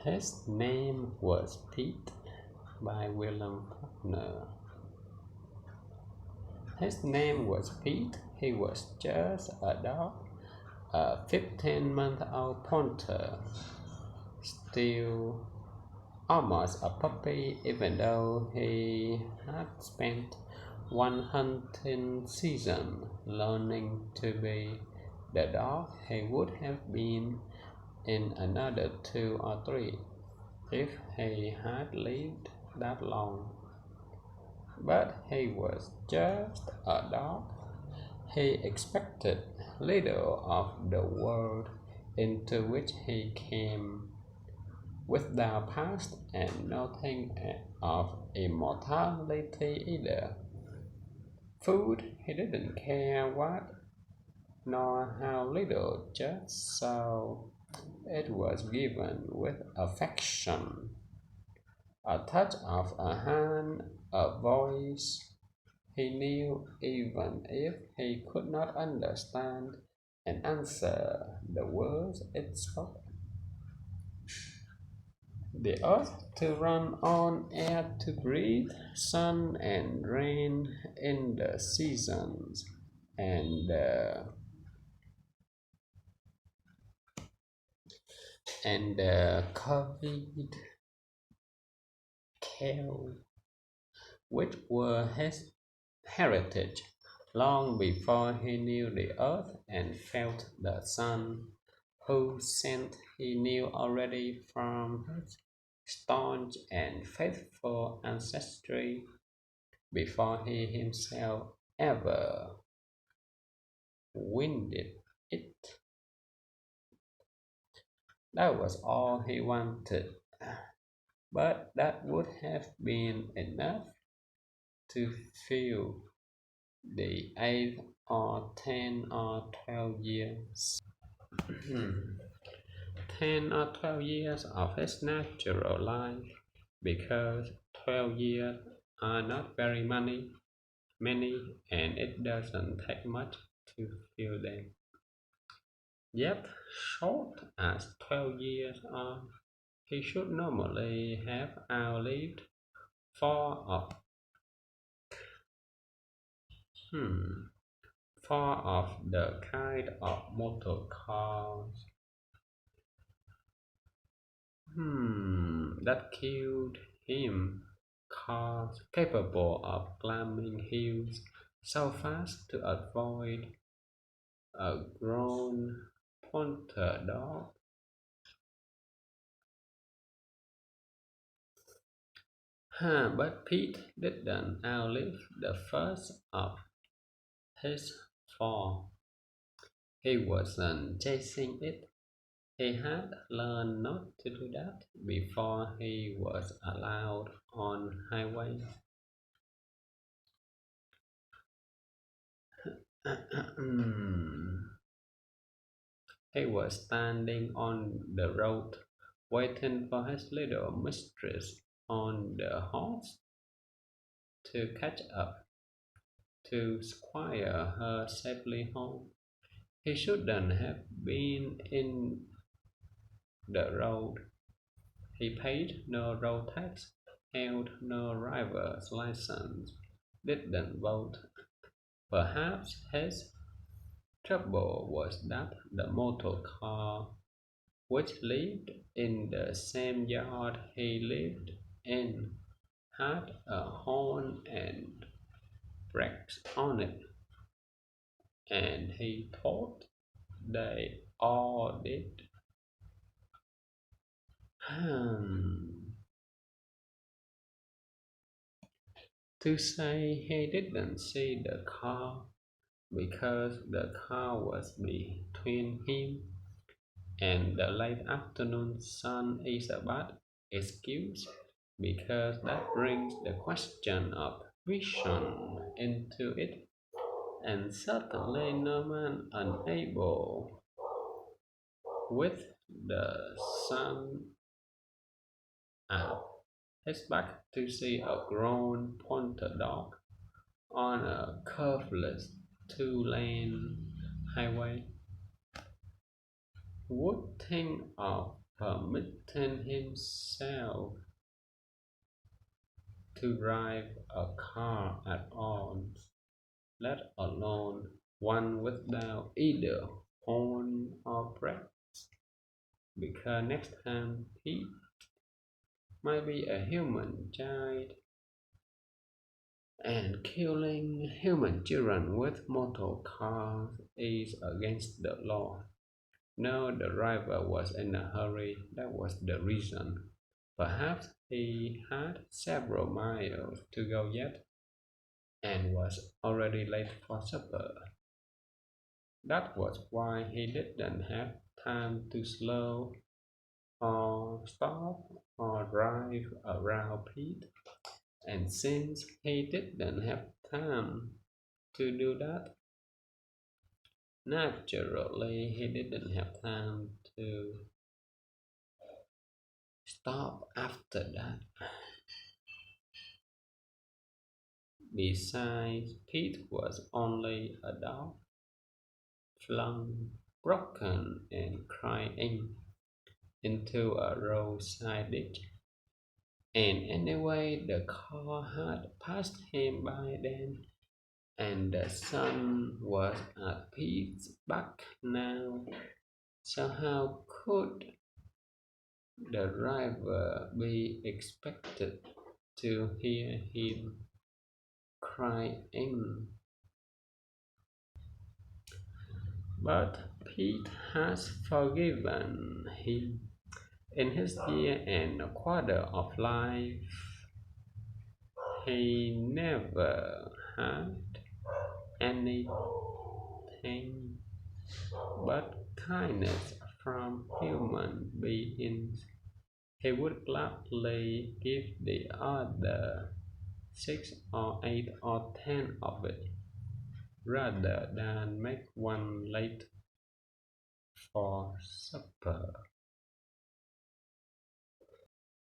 His name was Pete by William Faulkner. His name was Pete. He was just a dog, a 15-month-old pointer, still almost a puppy, even though he had spent one hunting season learning to be the dog he would have been in another 2 or 3 if he had lived that long. But he was just a dog. He expected little of the world into which he came, without past and nothing of immortality either. Food he didn't care what nor how little, just so it was given with affection. A touch of a hand, a voice he knew, even if he could not understand and answer the words it spoke. The earth to run on, air to breathe, sun and rain in the seasons, and the covered cow, which were his heritage long before he knew the earth and felt the sun, whose scent he knew already from his staunch and faithful ancestry before he himself ever winded it. That was all he wanted, but that would have been enough to fill the 8 or 10 or 12 years. 10 or 12 years of his natural life, because 12 years are not very many, and it doesn't take much to fill them. Yet, short as 12 years are, he should normally have outlived 4 hmm, of the kind of motor cars that killed him, cars capable of climbing hills so fast to avoid a grown pointer dog. But Pete didn't outlive the first of his 4. He wasn't chasing it. He had learned not to do that before he was allowed on highways. He was standing on the road, waiting for his little mistress on the horse to catch up, to squire her safely home. He shouldn't have been in the road. He paid no road tax, held no driver's license, didn't vote. Perhaps his trouble was that the motor car, which lived in the same yard he lived in, had a horn and brakes on it, and he thought they all did. To say he didn't see the car because the car was between him and the late afternoon sun is a bad excuse, because that brings the question of vision into it, and certainly no man unable, with the sun out his back, to see a grown pointer dog on a curveless 2-lane highway would think of permitting himself to drive a car at all, let alone one without either horn or brakes, because next time he might be a human child and killing human children with motor cars is against the law. No, the driver was in a hurry, that was the reason. Perhaps he had several miles to go yet and was already late for supper. That was why he didn't have time to slow or stop or drive around Pete. And since he didn't have time to do that, naturally he didn't have time to stop after that. Besides, Pete was only a dog, flung, broken, and crying into a roadside ditch. And anyway, the car had passed him by then, and the sun was at Pete's back now. So how could the driver be expected to hear him crying? But Pete has forgiven him. In his year and a quarter of life, he never had anything but kindness from human beings. He would gladly give the other 6 or 8 or 10 of it rather than make one late for supper.